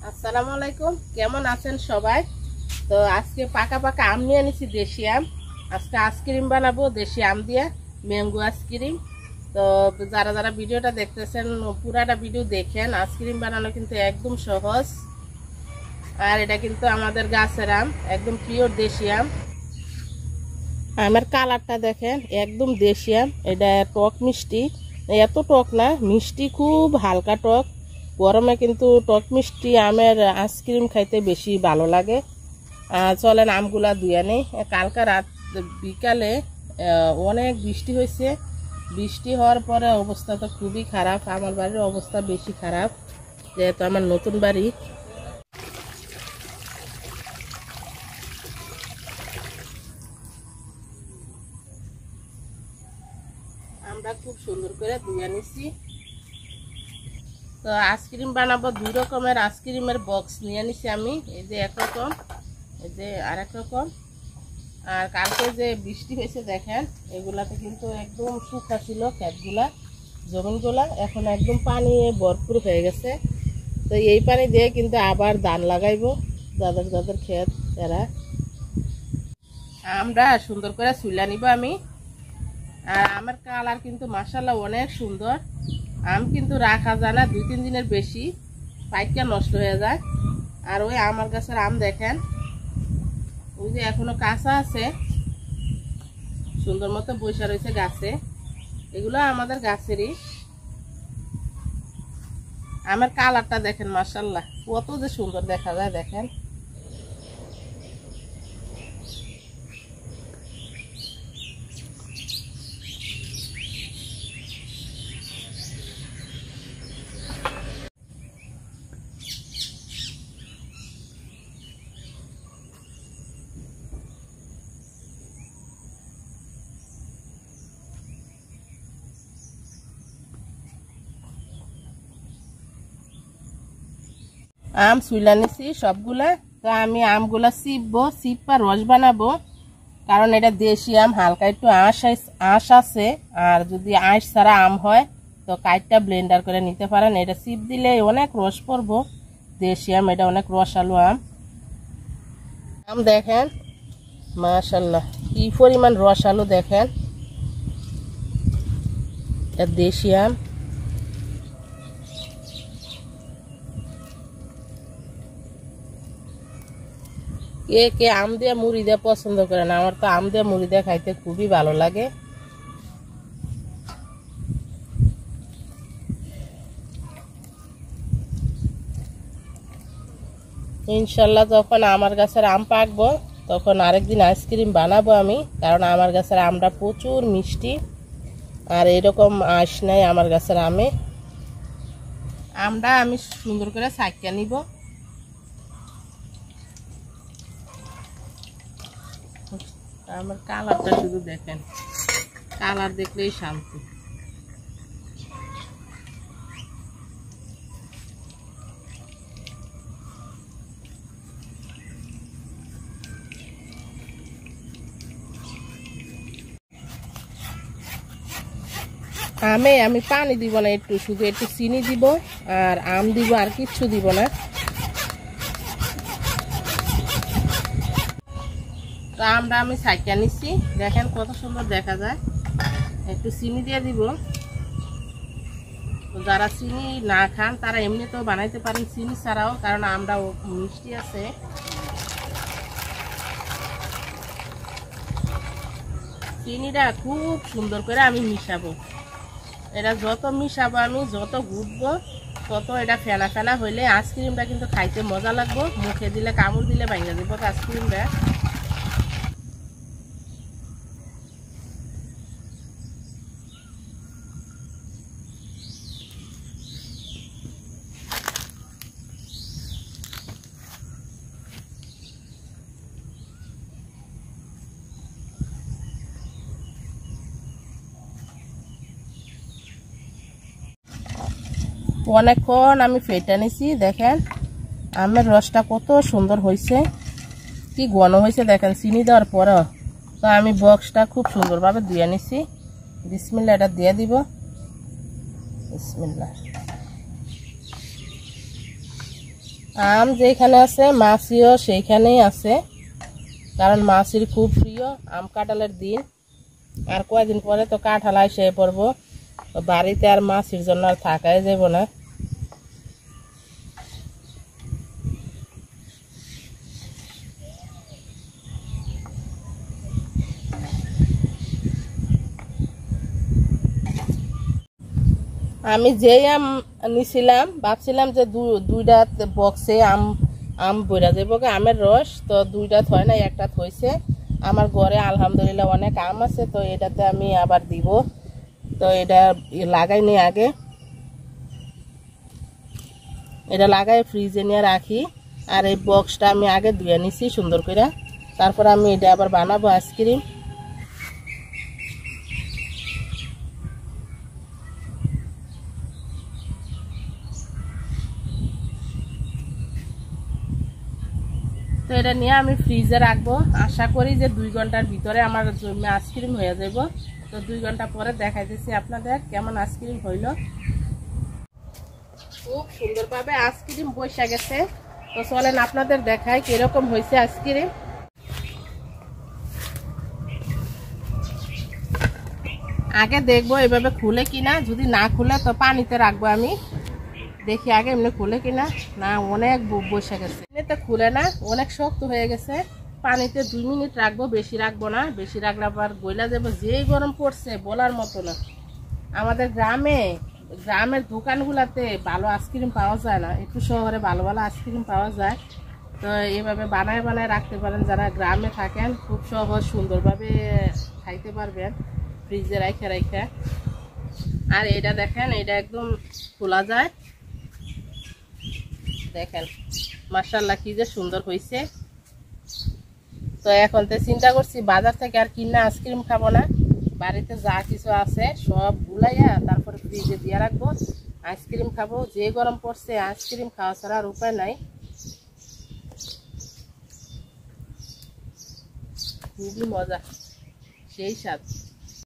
আসসালামু আলাইকুম, কেমন আছেন সবাই? তো আজকে পাকা পাকা আম নিয়ে নিছি, দেশি আম। আজকে আইসক্রিম বানাবো দেশি আম দিয়ে, ম্যাঙ্গো আইসক্রিম। তো যারা যারা ভিডিওটা দেখতেছেন পুরাটা ভিডিও দেখেন। আইসক্রিম বানানো কিন্তু একদম সহজ, আর এটা কিন্তু আমাদের গাছের আম, একদম পিওর দেশি আম। আমের কালারটা দেখেন, একদম দেশি আম। এটা টক মিষ্টি, এত টক না, মিষ্টি খুব হালকা টক। গরমে কিন্তু টক মিষ্টি আমের আইসক্রিম খাইতে বেশি ভালো লাগে। চলেন আমগুলা ধুয়ে নেই। কালকে রাত বিকালে অনেক বৃষ্টি হয়েছে। বৃষ্টি হওয়ার পরে অবস্থা তো খুবই খারাপ, আমার বাড়ির অবস্থা বেশি খারাপ, যেহেতু আমার নতুন বাড়ি। আমরা খুব সুন্দর করে ধুয়ে নিছি। তো আইসক্রিম বানাবো, দুই রকমের আইসক্রিমের বক্স নিয়ে নিছি আমি। এই যে একরকম, এই যে আরেক রকম। আর কালকে যে বৃষ্টি হয়েছে দেখেন, এগুলাতে কিন্তু একদম শুকনা ছিল ক্ষেতগুলা, জমিনগুলা। এখন একদম পানি ভরপুর হয়ে গেছে। তো এই পানি দিয়ে কিন্তু আবার ধান লাগাইবো, যাদের যাদের ক্ষেত এরা। আমরা সুন্দর করে চুলা নিব আমি। আর আমার কালার কিন্তু মাশাআল্লাহ অনেক সুন্দর। আম কিন্তু রাখা যায় না 2-3 দিনের বেশি, পাইকা নষ্ট হয়ে যায়। আর ওই আমার গাছের আম দেখেন, ওই যে এখনো কাঁচা আছে, সুন্দর মতো বসে রয়েছে গাছে। এগুলো আমাদের গাছেরই। আমের কালারটা দেখেন, মাশাআল্লাহ কত যে সুন্দর দেখা যায় দেখেন। আম চুলা নিছি সবগুলা। তো আমি আমগুলা চিপবো, চিপা রস বানাবো। কারণ এটা দেশি আম, হালকা একটু আঁশ আছে। আর যদি আঁশ ছাড়া আম হয় তো কাইটটা ব্লেন্ডার করে নিতে পারেন। এটা চিপ দিলে অনেক রস পড়বো। দেশি আম, এটা অনেক রসালো আম। আম দেখেন মাশাআল্লাহ কি পরিমাণ রসালো দেখেন, এটা দেশি আম। কে কে আম দিয়ে মুড়ি দিয়ে পছন্দ করেন? আমার তো আম দিয়ে মুড়ি দিয়ে খাইতে খুবই ভালো লাগে। ইনশাল্লাহ যখন আমার গাছের আম পাকবো তখন আরেকদিন আইসক্রিম বানাবো আমি। কারণ আমার গাছের আমটা প্রচুর মিষ্টি, আর এরকম আঁশ নাই আমার গাছের আমে। আমটা আমি সুন্দর করে ছাইকা নিব। আমার কালারটা শুধু দেখেন, কালার দেখলেই শান্তি। আমি পানি দিব না, একটু শুধু একটু চিনি দিব আর আম দিব, আর কিচ্ছু দিব না। তো আমটা আমি ছাইকা নিচ্ছি, দেখেন কত সুন্দর দেখা যায়। একটু চিনি দিয়ে দিব। যারা চিনি না খান তারা এমনিতেও বানাইতে পারেন চিনি ছাড়াও, কারণ আমটা মিষ্টি আছে। চিনিটা খুব সুন্দর করে আমি মিশাবো। এটা যত মিশাবো আমি, যত ঘুটবো, তত এটা ফেনা ফেনা হইলে আইসক্রিমটা কিন্তু খাইতে মজা লাগবো। মুখে দিলে, কামড় দিলে ভাঙা দিব আইসক্রিমটা। অনেকক্ষণ আমি ফেটা নিছি, দেখেন আমের রসটা কত সুন্দর হয়েছে, কি ঘন হয়েছে দেখেন চিনি দেওয়ার পরও। তো আমি বক্সটা খুব সুন্দরভাবে ধুয়ে নিছি। বিসমিল্লাহ, এটা দিয়ে দিব। বিসমিল্লাহ। আম যেখানে আছে মাছিও সেইখানেই আছে, কারণ মাছির খুব প্রিয় আম কাঁঠালের দিন। আর কয়েকদিন পরে তো কাঁঠাল এসে পড়বো, বাড়িতে আর মাছির জন্য আর থাকাই যাব না। আমি যেই আম নিছিলাম ভাবছিলাম যে দুইটা বক্সে আম বইরা যাবো আমের রস, তো দুইটা থয় না, একটা থইছে। আমার ঘরে আলহামদুলিল্লাহ অনেক আম আছে, তো এটাতে আমি আবার দিব। তো এটা লাগাই নি আগে, এটা লাগাই ফ্রিজে নিয়ে রাখি। আর এই বক্সটা আমি আগে ধুয়ে নিছি সুন্দর করে, তারপর আমি এটা আবার বানাবো আইসক্রিম। তো এটা নিয়ে আমি ফ্রিজে রাখবো, আশা করি যে 2 ঘন্টার ভিতরে আমার আইসক্রিম হয়ে যাব। তো 2 ঘন্টা পরে দেখাইতেছি আপনাদের কেমন আইসক্রিম হইল। খুব সুন্দরভাবে আইসক্রিম বসে গেছে। তো চলেন আপনাদের দেখাই কিরকম হয়েছে আইসক্রিম। আগে দেখবো এভাবে খুলে কিনা, যদি না খুলে তো পানিতে রাখবো আমি, দেখি আগে এমনি খুলে কিনা। না, অনেক বসে গেছে, এমনিতে খুলে না, অনেক শক্ত হয়ে গেছে। পানিতে 2 মিনিট রাখবো, বেশি রাখবো না, বেশি রাখলে আবার গইলা যাবো। যেই গরম পড়ছে বলার মতো না। আমাদের গ্রামের দোকানগুলোতে ভালো আইসক্রিম পাওয়া যায় না, একটু শহরে ভালো ভালো আইসক্রিম পাওয়া যায়। তো এইভাবে বানায় বানায় রাখতে পারেন, যারা গ্রামে থাকেন খুব সহজ সুন্দরভাবে খাইতে পারবেন ফ্রিজে রাইখা রাইখা। আর এটা দেখেন, এটা একদম খোলা যায়, দেখেন মাশাআল্লাহ কি যে সুন্দর হয়েছে। তো এখন তো চিন্তা করছি বাজার থেকে আর কিনা আইসক্রিম খাবো না, বাড়িতে যা কিছু আছে সব গুলাইয়া তারপরে ফ্রিজে দিয়ে রাখবো, আইসক্রিম খাবো। যে গরম পড়ছে আইসক্রিম খাওয়া ছাড়া আর উপায় নাই। খুবই মজা, সেই স্বাদ।